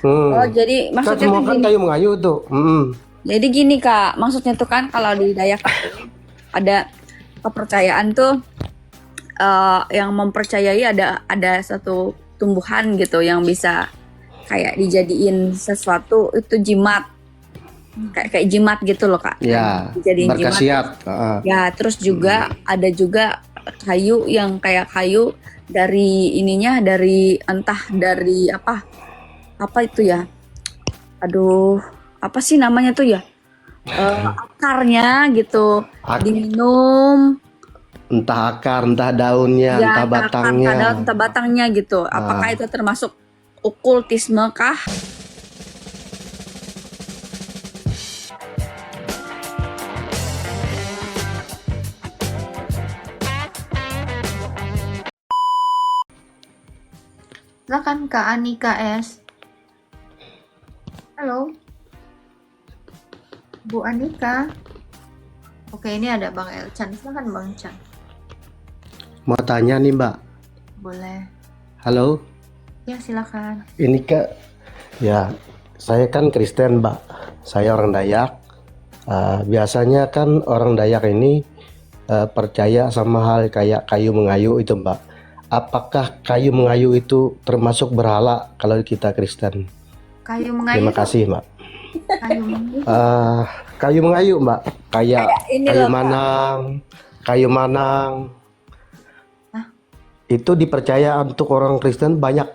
Oh, Hmm. jadi Kan maksudnya semua kan kan gini. kayu mengayu tuh. Jadi gini Kak, maksudnya tuh kan kalau di Dayak itu ada kepercayaan tuh yang mempercayai ada satu tumbuhan gitu yang bisa kayak dijadiin sesuatu itu jimat. Kayak jimat gitu loh Kak. Kayak Ya, dijadiin jimat. berkhasiat. Ya, terus juga ada juga kayu yang kayak kayu dari ininya dari entah dari apa itu ya. Aduh, apa sih namanya tuh ya? Akarnya gitu Ak- diminum, Entah akar, entah daunnya, ya entah entah akar, batangnya. entah batangnya gitu. Apakah Ah, itu termasuk okultisme kah? Silakan Kak Anika S. Halo, Bu Anika. Oke, ini ada Bang Elchan. Silakan Bang Chan. mau tanya nih Mbak. Boleh. Halo, Ya, silakan. ini Kak. Ya, saya kan Kristen Mbak. Saya orang Dayak. Biasanya kan orang Dayak ini percaya sama hal kayak kayu mengayu itu Mbak. Apakah kayu mengayu itu termasuk berhala kalau kita Kristen? Kayu mengayu. Terima kasih Mbak. Kayu mengayu. Kayu mengayu Mbak, kayak Ini kayu loh, Kak. manang, kayu manang. Hah? Itu dipercaya untuk orang Kristen banyak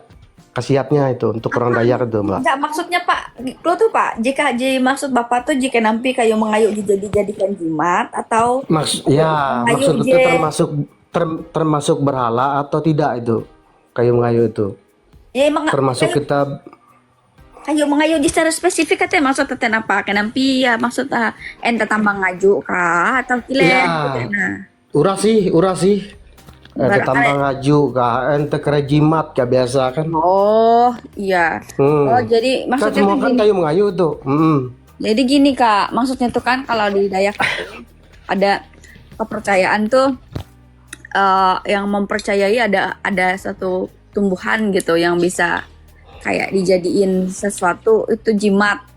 khasiatnya itu untuk orang Dayak itu Mbak. Enggak maksudnya Pak, lo tuh Pak, jika maksud Bapak tuh jika nampi kayu mengayu dijadikan jimat atau mengayu Maksud itu je termasuk berhala atau tidak itu kayu mengayu itu? ya emang Termasuk kita kayu mengayu di secara spesifik katanya maksud teten apa? Kenampi ya maksud ente tambang ngaju kah atau kilen gitu ya nah. urah sih. Ibarat Tambah ngaju kah ente kerejimat kayak biasa kan. Oh, iya. Oh, Hmm. jadi Kan maksudnya semua kan kan gini. kayu mengayu tuh. Jadi gini Kak, maksudnya tuh kan kalau di Dayak itu ada kepercayaan tuh yang mempercayai ada satu tumbuhan gitu yang bisa kayak dijadiin sesuatu itu jimat.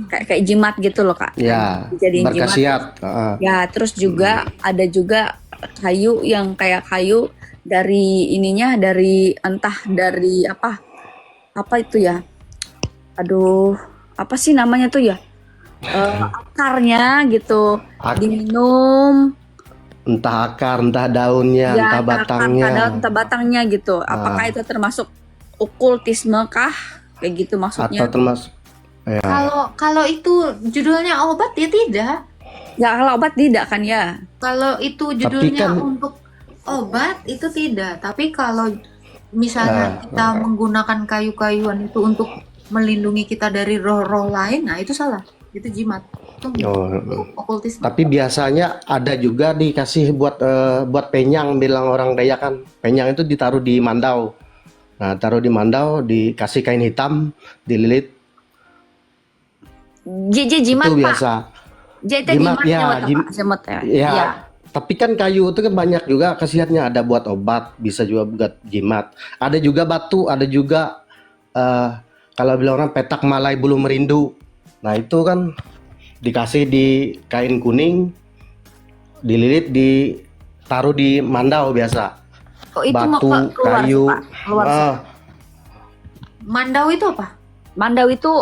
Kayak jimat gitu loh Kak. Ya, Dijadiin jimat. berkhasiat. Ya, terus juga ada juga kayu yang kayak kayu dari ininya dari entah dari apa itu ya. Aduh, apa sih namanya tuh ya? Akarnya gitu Ak- diminum, Entah akar, entah daunnya, ya entah entah akar, batangnya. entah batangnya gitu. Apakah itu termasuk okultisme kah? Kayak gitu maksudnya. Atau termasuk ya. Kalau itu judulnya obat ya tidak. Ya kalau obat tidak kan ya. Kalau itu judulnya kan- untuk obat itu tidak. Tapi kalau misalnya kita menggunakan kayu-kayuan itu untuk melindungi kita dari roh-roh lain, nah itu salah. Itu jimat. Itu okultisme. Tapi biasanya ada juga dikasih buat penyang, bilang orang Dayak kan. Penyang itu ditaruh di mandau. Nah, taruh di mandau, dikasih kain hitam, dililit. Jimat Itu Pak. biasa. Itu Jimat, jimatnya ya, waktu Pak. Jimat ya. Ya, Iya. tapi kan kayu itu kan banyak juga khasiatnya. Ada buat obat, bisa juga buat jimat. Ada juga batu, ada juga kalau bilang orang petak malai bulu merindu. Nah itu kan dikasih di kain kuning, dililit, ditaruh di mandau biasa. Kok itu mau Batu, keluar kayu. sih, Pak? Keluar sih. Mandau itu apa? Mandau itu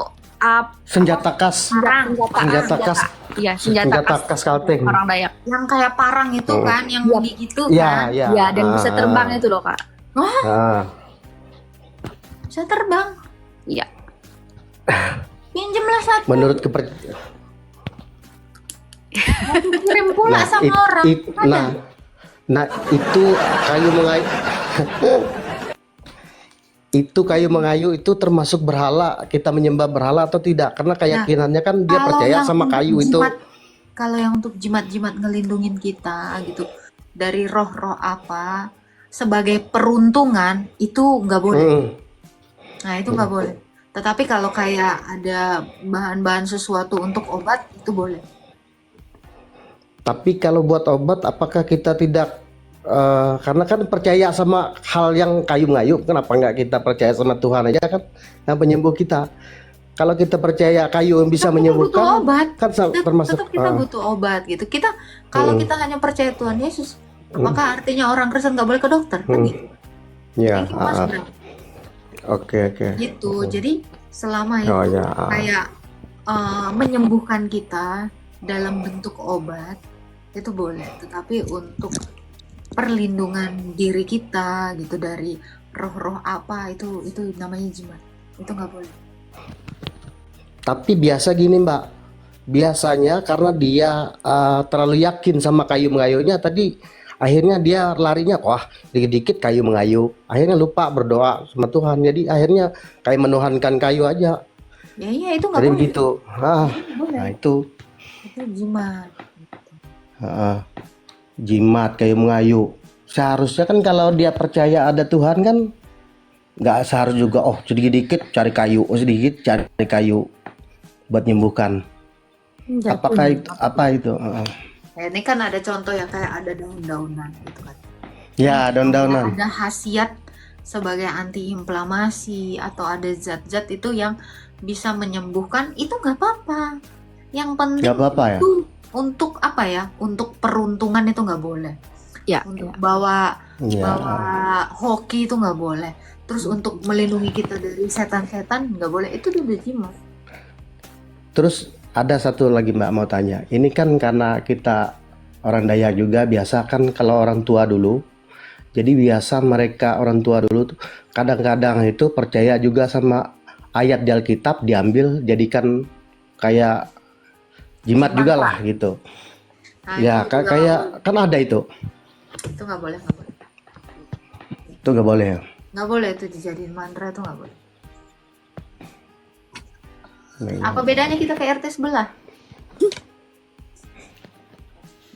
Senjata khas. Senjata khas. Iya, senjata khas Kalteng. orang Dayak. Yang kayak parang itu kan, yang Iya. gitu Iya, kan? iya. Iya, dan bisa terbang itu loh, Kak. Ah. Bisa terbang. Iya. Pinjemlah satu. Menurut Kirim pula sama orang. Ada. Nah, itu kayu mengayu. Itu kayu mengayu itu termasuk berhala, kita menyembah berhala atau tidak? Karena keyakinannya kan dia Kalau percaya yang sama untuk kayu itu. kalau yang untuk jimat-jimat ngelindungin kita gitu dari roh-roh apa sebagai peruntungan itu nggak boleh. Nah itu nggak boleh. Tetapi kalau kayak ada bahan-bahan sesuatu untuk obat itu boleh. Tapi kalau buat obat, apakah kita tidak karena kan percaya sama hal yang kayu mengayuh, kenapa nggak kita percaya sama Tuhan aja kan, yang penyembuh kita. Kalau kita percaya kayu yang bisa Tetap kita butuh menyembuhkan, obat. kan termasuk. Tetap kita butuh obat gitu. Kita kalau kita hanya percaya Tuhan Yesus, apakah artinya orang Kristen nggak boleh ke dokter? Kan gitu. Ya, Thank you, Mas Bram. oke. Gitu. Jadi selama itu Oh ya, kayak menyembuhkan kita dalam bentuk obat itu boleh, tetapi untuk perlindungan diri kita gitu dari roh-roh apa itu namanya jimat, itu nggak boleh. tapi biasa gini Mbak, biasanya karena dia terlalu yakin sama kayu mengayuhnya tadi, akhirnya dia larinya, wah dikit-dikit kayu mengayuh, akhirnya lupa berdoa sama Tuhan, jadi akhirnya kayak menuhankan kayu aja. Ya itu nggak Jadi boleh. begitu. Nggak boleh. Nah itu Itu jimat. jimat kayu mengayuh. Seharusnya kan kalau dia percaya ada Tuhan kan nggak seharusnya juga, oh sedikit dikit cari kayu, oh sedikit cari kayu buat menyembuhkan. Apakah itu apa itu? Ya, ini kan ada contoh ya kayak ada daun-daunan gitu kan. Ya daun-daunan. Ada khasiat sebagai antiinflamasi atau ada zat-zat itu yang bisa menyembuhkan, itu nggak apa-apa. Yang penting Nggak apa-apa ya. itu untuk apa ya? Untuk peruntungan itu nggak boleh. Ya, Untuk bawa Ya. hoki itu nggak boleh. Terus untuk melindungi kita dari setan-setan nggak boleh. Itu udah jimat. Terus ada satu lagi Mbak mau tanya. Ini kan karena kita orang Dayak juga, biasa kan kalau orang tua dulu. Jadi biasa mereka orang tua dulu tuh kadang-kadang itu percaya juga sama ayat di Alkitab, diambil jadikan kayak jimat juga lah gitu. Nah, Ya itu juga kayak kan ada itu. itu nggak boleh, nggak boleh. Itu nggak boleh ya. Nggak boleh itu dijadiin mantra, itu nggak boleh. Nah, Apa bedanya kita ke RT sebelah?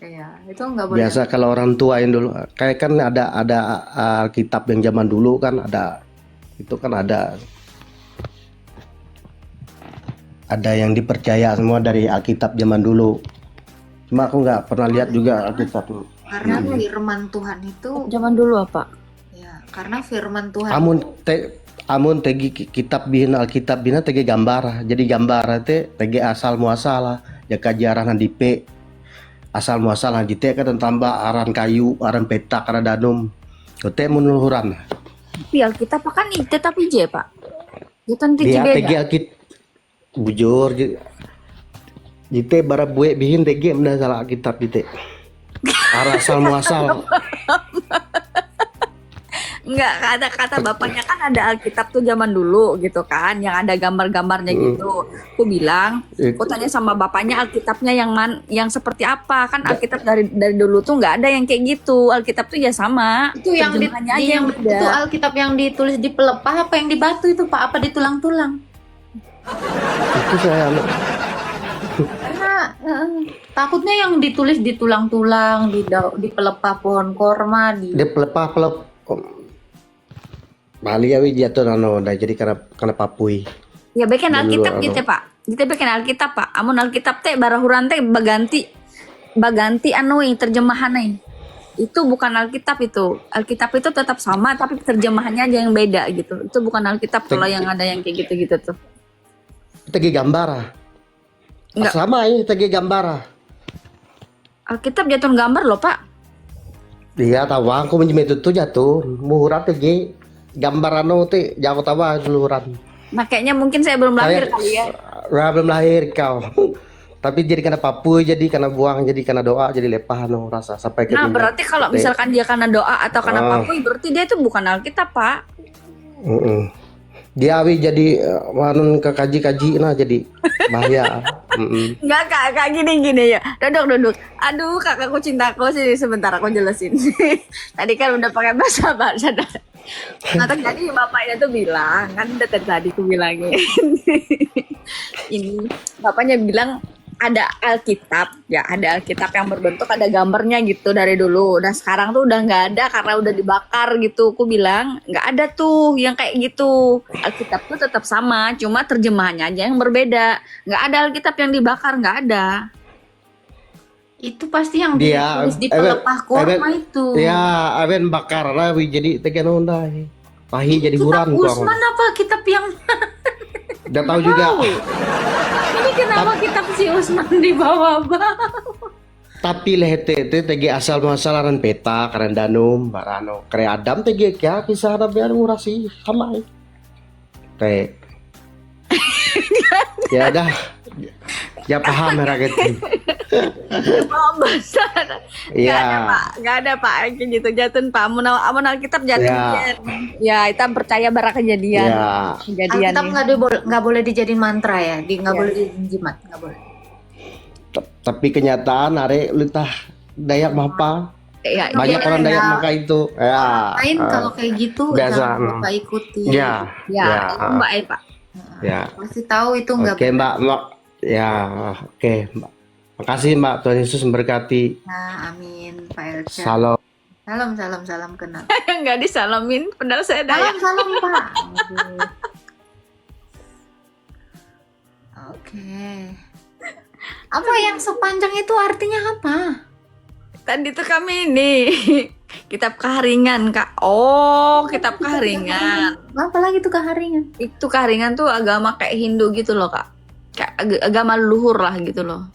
Iya, itu nggak boleh. biasa kalau orang tua yang dulu kayak kan ada Alkitab yang zaman dulu kan ada, itu kan ada yang dipercaya semua dari Alkitab zaman dulu. Cuma aku nggak pernah lihat juga Alkitab. Karena firman Tuhan itu, zaman dulu apa? ya, karena firman Tuhan Amun tegi kitab bihin Alkitab bina tegi gambar. Jadi gambar teh tegi asal muasal ya kajaran handipe. Asal muasal handite kan tambah aran kayu, aran petak, aran danum. Kote menuluran. Tapi Alkitab kan tetap ije Pak. Itu nanti Dia beda. tegi Alkitab bujur jite bara bue bihin tegi mendah salah Alkitab jite. Ara asal muasal. Enggak, kata bapaknya kan ada Alkitab tuh zaman dulu gitu kan, yang ada gambar-gambarnya gitu. Aku bilang, aku tanya sama bapaknya Alkitabnya yang seperti apa? Kan Alkitab dari dulu tuh nggak ada yang kayak gitu. Alkitab tuh ya sama. itu yang terjemahannya aja yang beda. itu Alkitab yang ditulis di pelepah apa yang di batu itu Pak? Apa di tulang-tulang? Itu saya Karena takutnya yang ditulis di tulang-tulang, di pelepah pohon korma, dia pelepah Bali awi jatuh nano jadi karena papui. Ya bikin Dulu, Alkitab gitu Pak. Kita bikin Alkitab Pak. Amun Alkitab teh barahuran teh baganti anu terjemahan itu bukan Alkitab itu. Alkitab itu tetap sama tapi terjemahannya aja yang beda gitu. Itu bukan Alkitab kalau yang ada yang kayak gitu-gitu tuh. Tegi gambar. Enggak. Sama ini tegi gambar. Alkitab jatuh gambar loh Pak. Iya tahu aku menjadi itu tuh jatuh muhurat tegi gambar anu teh jauh tawa seluruhan. Nah kayaknya mungkin saya belum lahir kali ya. Belum lahir kau. Tapi jadi karena papui, jadi karena buang, jadi karena doa, jadi lepah anu rasa sampai ke Nah tindak. berarti kalau misalkan dia karena doa atau karena papui berarti dia itu bukan Alkitab Pak. Dia awi jadi manun ke kaji-kaji nah jadi bahaya. Enggak kak gini ya. Duduk. Aduh kakakku cintaku sih sebentar aku jelasin. Tadi kan udah pakai bahasa. Nah tadi bapaknya tuh bilang kan udah tadi aku bilangin. Ini bapaknya bilang ada Alkitab ya, ada Alkitab yang berbentuk ada gambarnya gitu dari dulu. Nah sekarang tuh udah nggak ada karena udah dibakar gitu. Aku bilang nggak ada tuh yang kayak gitu. Alkitab tuh tetap sama, cuma terjemahannya aja yang berbeda. Nggak ada Alkitab yang dibakar, nggak ada. Itu pasti yang Dia ditulis di pelepah kurma itu. ya aben bakar lah jadi tekan onda. Pahi jadi Kitab buran Usman apa kitab yang Udah tahu juga. ini kenapa kitab si Usman di bawah-bawah? Tapi lehete itu tegi asal masalaran peta karen danum barano kare adam tegi kya kisah ada biar ngurasi sama teh. Ya dah. Ya paham ya rakyat. Oh, bahasa. Iya. Nggak ada pak kayak gitu jatun pak. Amun Alkitab jatun. Ya. Ya, kita percaya bara kejadian. Ya. Kejadian. Alkitab nggak boleh dijadiin mantra ya, nggak boleh dijadiin jimat, nggak boleh. Tapi kenyataan are litah Dayak mapa. Ya, Banyak ya, orang ya. Dayak maka itu. Ya. Lain kalau kayak gitu biasa. jangan lupa ikuti. Ya. ya, itu Mbak Pak. Ya. Pasti tahu itu nggak Oke, Mbak. Ya, oke, Mbak. Makasih, Mbak. Tuhan Yesus memberkati. Nah, amin, Pak Elca. Salam. Salam kenal. Nggak disalamin, padahal saya Dayak. Salam Pak. Aduh. Oke. Apa yang sepanjang itu artinya apa? Tadi tuh kami ini kitab keharingan kak. Oh, kitab keharingan. Apa lagi tuh keharingan? Itu keharingan tuh agama kayak Hindu gitu loh kak. Kayak agama leluhur lah gitu loh.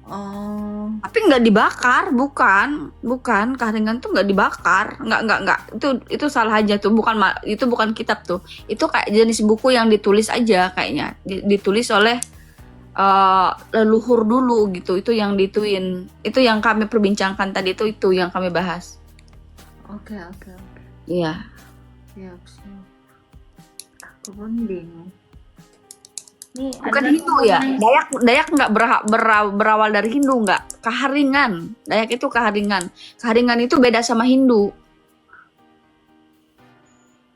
Oh, Tapi nggak dibakar, bukan keharingan tuh nggak dibakar, nggak. Itu salah aja tuh, itu bukan kitab tuh. Itu kayak jenis buku yang ditulis aja kayaknya, ditulis oleh leluhur dulu gitu. Itu yang dituin, itu yang kami perbincangkan tadi itu yang kami bahas. oke. Iya. Siap. Aku pun bingung. Nih, Bukan ada Hindu ya. Dayak nggak berawal dari Hindu nggak. Keharingan. Dayak itu keharingan. Keharingan itu beda sama Hindu.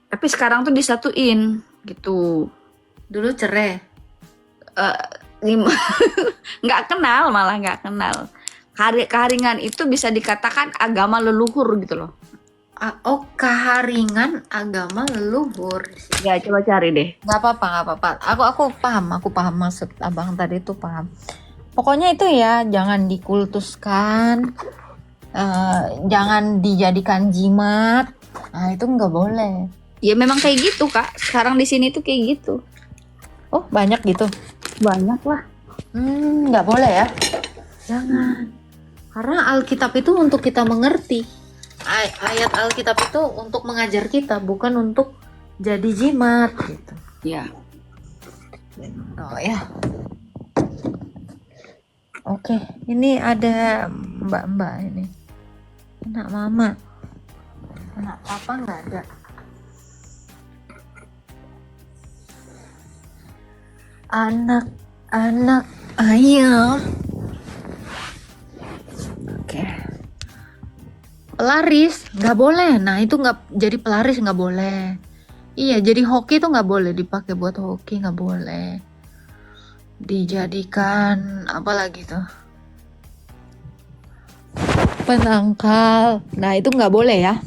Tapi sekarang tuh disatuin gitu. Dulu cerai. Nggak kenal, malah nggak kenal. Keharingan itu bisa dikatakan agama leluhur gitu loh. Oh, keharingan agama leluhur. Ya coba cari deh. Nggak apa-apa. Aku paham maksud abang tadi itu paham. Pokoknya itu ya, jangan dikultuskan, jangan dijadikan jimat. Nah itu nggak boleh. Ya memang kayak gitu kak. Sekarang di sini tuh kayak gitu. Oh banyak gitu. Banyak lah. Nggak boleh ya. Jangan. Karena Alkitab itu untuk kita mengerti. Ayat Alkitab itu untuk mengajar kita, bukan untuk jadi jimat gitu. Ya. Oh ya. Oke, ini ada mbak-mbak ini. Anak mama. Anak papa nggak ada. Anak ayam. Oke. Pelaris nggak boleh. Nah itu nggak jadi pelaris nggak boleh. Iya jadi hoki itu nggak boleh dipakai buat hoki nggak boleh. Dijadikan apa lagi tuh? Penangkal. Nah itu nggak boleh ya.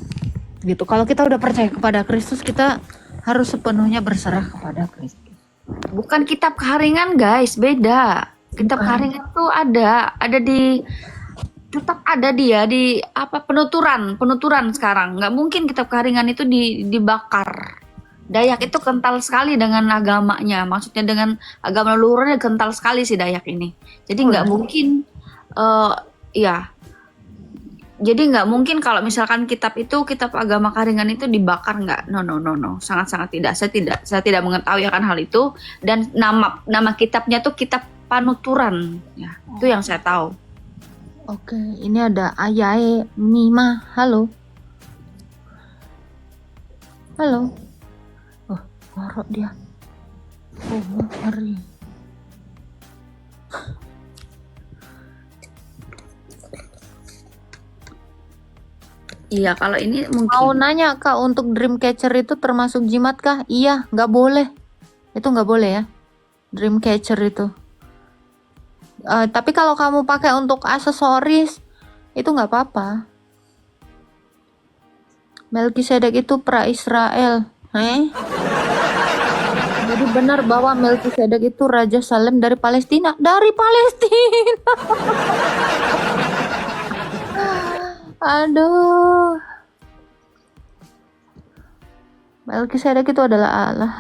Gitu. Kalau kita udah percaya kepada Kristus kita harus sepenuhnya berserah kepada Kristus. Bukan kitab keharingan guys, beda. Kitab keharingan tuh ada tetap ada dia di penuturan sekarang. Nggak mungkin kitab keharingan itu dibakar. Dayak itu kental sekali dengan agamanya, maksudnya dengan agama leluhurnya kental sekali si Dayak ini. Jadi nggak mungkin, ya. Jadi nggak mungkin kalau misalkan kitab agama keharingan itu dibakar, nggak, no, sangat tidak. Saya tidak mengetahui akan hal itu, dan nama kitabnya tuh kitab panuturan, ya itu yang saya tahu. Oke, ini ada Ayae Mima. Halo. Oh, ngorok dia. Oh, ngeri. Iya, kalau ini mungkin. Mau nanya Kak, untuk Dreamcatcher itu termasuk jimat kah? Iya, nggak boleh. Itu nggak boleh ya. Dreamcatcher itu. Tapi kalau kamu pakai untuk aksesoris itu nggak apa-apa. Melkisedek itu pra-Israel. Jadi benar bahwa Melkisedek itu Raja Salem dari Palestina. Dari Palestina. Aduh. Melkisedek itu adalah Allah.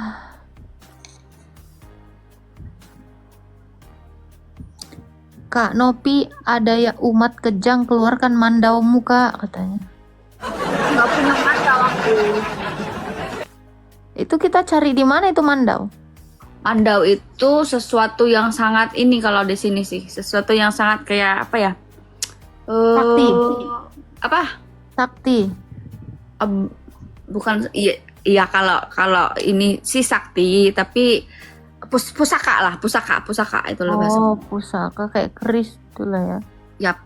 Kak Nopi, ada ya umat kejang, keluarkan mandaumu Kak, katanya. Nggak punya mandau aku. Itu kita cari di mana itu mandau? Mandau itu sesuatu yang sangat ini kalau di sini sih, sesuatu yang sangat kayak apa ya? Sakti. Apa? Sakti. Bukan iya kalau ini sih sakti, tapi pusaka lah, pusaka itulah bahasa. Oh, pusaka kayak keris itulah ya. Yap,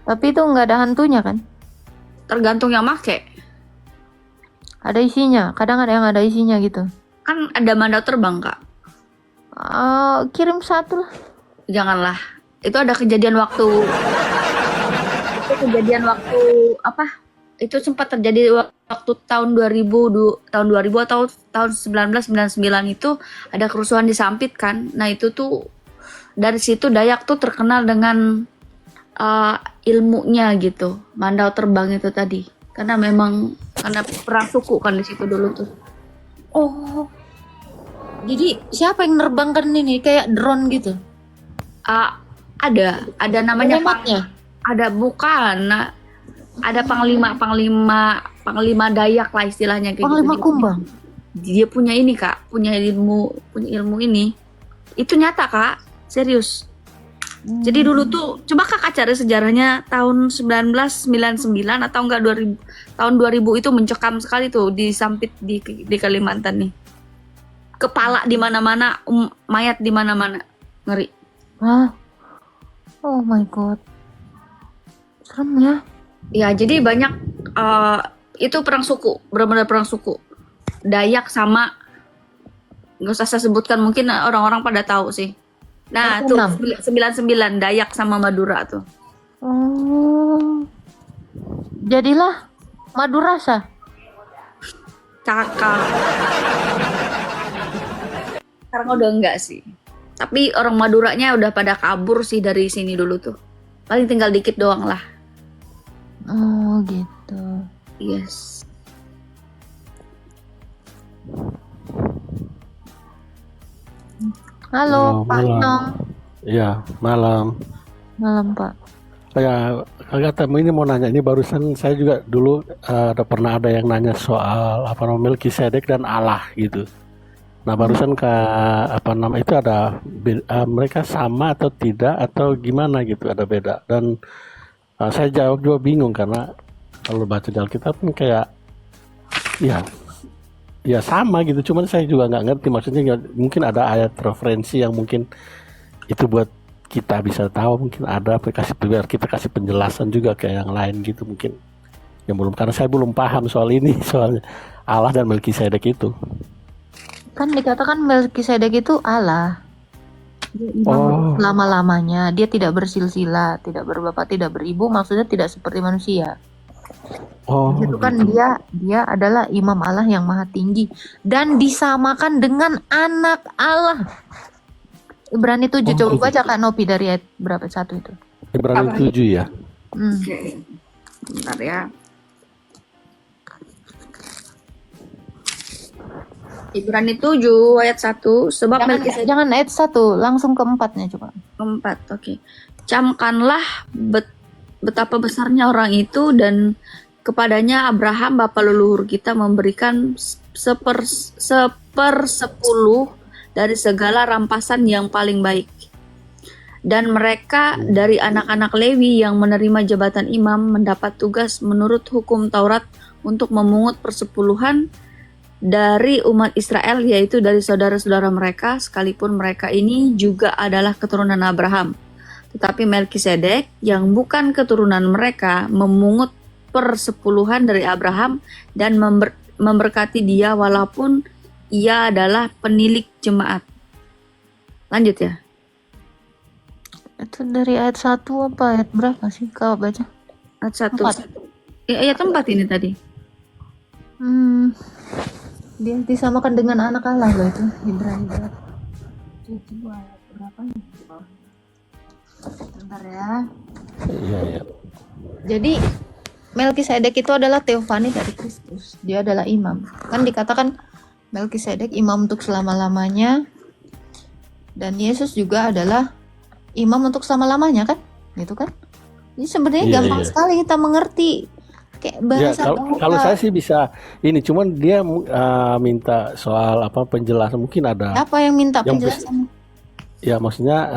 Tapi itu nggak ada hantunya kan? tergantung yang make. Ada isinya. Kadang ada yang ada isinya gitu. Kan ada mandau terbang, Kak. Kirim satu lah. Janganlah. Itu ada kejadian waktu apa? Itu sempat terjadi waktu tahun 2000 atau tahun 1999 itu ada kerusuhan di Sampit kan. Nah, itu tuh dari situ Dayak tuh terkenal dengan ilmunya gitu. Mandau terbang itu tadi. Karena perang suku kan di situ dulu tuh. Oh. Jadi siapa yang nerbangkan ini kayak drone gitu? Ada namanya Hematnya. ada bukan. Nah, ada panglima Dayak lah istilahnya kayak Panglima gitu. Kumbang. Dia punya ini Kak, punya ilmu ini. Itu nyata Kak, serius. Jadi dulu tuh coba Kakak cari sejarahnya tahun 1999 atau enggak 2000, tahun 2000 itu mencekam sekali tuh di Sampit di Kalimantan nih. Kepala di mana-mana, mayat di mana-mana. Ngeri. Hah? Oh my god. Serem ya. Ya, jadi banyak itu perang suku, benar-benar perang suku. Dayak sama nggak usah saya sebutkan, mungkin orang-orang pada tahu sih. Nah, tuh 99 Dayak sama Madura tuh. Oh. Jadilah madu rasa. Kakak. Sekarang udah enggak sih. Tapi orang Maduranya udah pada kabur sih dari sini dulu tuh. Paling tinggal dikit doang lah. Oh gitu. Yes. Halo Pak malam. Inong. Iya, malam. Malam Pak. Ya, Kak Temu ini mau nanya, ini barusan saya juga dulu pernah ada yang nanya soal Melkisedek dan Allah gitu. Nah, barusan itu ada mereka sama atau tidak atau gimana gitu, ada beda. Dan saya jawab juga bingung karena kalau baca di Alkitab kan kayak ya sama gitu, cuman saya juga nggak ngerti maksudnya. Mungkin ada ayat referensi yang mungkin itu buat kita bisa tahu, mungkin ada biar kita kasih penjelasan juga kayak yang lain gitu, mungkin yang belum, karena saya belum paham soal ini, soalnya Allah dan Melkisedek itu. Kan dikatakan Melkisedek itu Allah. Oh, Lama-lamanya dia tidak bersilsilah, tidak berbapak, tidak beribu, maksudnya tidak seperti manusia. oh, Itu kan gitu. dia adalah imam Allah yang maha tinggi dan disamakan dengan anak Allah. Ibrani 7, coba gitu. baca Kak Nopi dari ayat berapa, satu itu. Ibrani 7 ya. Oke. Bentar ya. Ibrani 7 ayat 1, sebab Melkisedek Jangan ayat 1, langsung ke 4-nya coba. 4. Oke. Camkanlah betapa besarnya orang itu, dan kepadanya Abraham bapa leluhur kita memberikan sepersepuluh dari segala rampasan yang paling baik. Dan mereka dari anak-anak Lewi yang menerima jabatan imam mendapat tugas menurut hukum Taurat untuk memungut persepuluhan dari umat Israel, yaitu dari saudara-saudara mereka, sekalipun mereka ini juga adalah keturunan Abraham. Tetapi Melkisedek yang bukan keturunan mereka memungut persepuluhan dari Abraham dan memberkati dia walaupun ia adalah penilik jemaat. Lanjut ya. Itu dari ayat 1 apa ayat berapa sih kau baca? Ayat 1. 4. Ayat 4 ini tadi. Dia disamakan dengan anak Allah loh itu. Ibrani berapa? 7 ayat berapa? Bentar ya. Iya, iya. Jadi Melkisedek itu adalah teofani dari Kristus. Dia adalah imam. Kan dikatakan Melkisedek imam untuk selama-lamanya, dan Yesus juga adalah imam untuk selama-lamanya kan? Gitu kan? Jadi sebenarnya Iya, gampang iya. sekali kita mengerti. Kayak Ya, bahasa kalau saya sih bisa ini, cuman dia minta soal apa penjelasan, mungkin ada apa yang minta yang penjelasan? ya maksudnya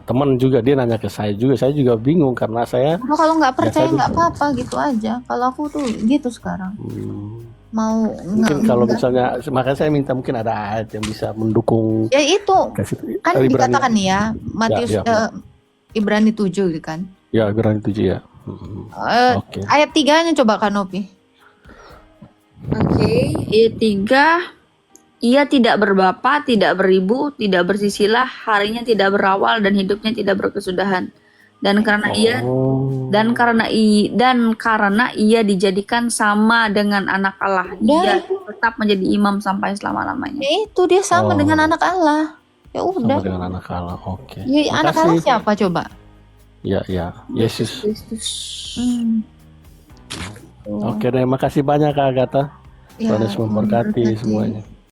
teman juga dia nanya ke saya juga bingung karena saya Udah, kalau nggak percaya saya nggak apa-apa gitu aja. Kalau aku tuh gitu sekarang. Mau mungkin kalau misalnya makanya saya minta mungkin ada ayat yang bisa mendukung ya itu kasih kan Ibrani dikatakan nih ya Matius ya. Ibrani 7 gitu kan. Ya, Ibrani 7 ya. Oke. Ayat 3-nya coba Kanopi. Oke, ayat 3. Ia tidak berbapa, tidak beribu, tidak bersisilah, harinya tidak berawal dan hidupnya tidak berkesudahan. Dan karena ia dijadikan sama dengan anak Allah, dia tetap menjadi imam sampai selama-lamanya. Ya itu dia sama dengan anak Allah. Ya udah. Sama dengan anak Allah. Oke. Ya, anak Allah siapa coba? Ya, Yesus. Kristus. Oke deh, makasih banyak Kak Agatha. Ya, Tuhan Yesus memberkati memberkati. semuanya.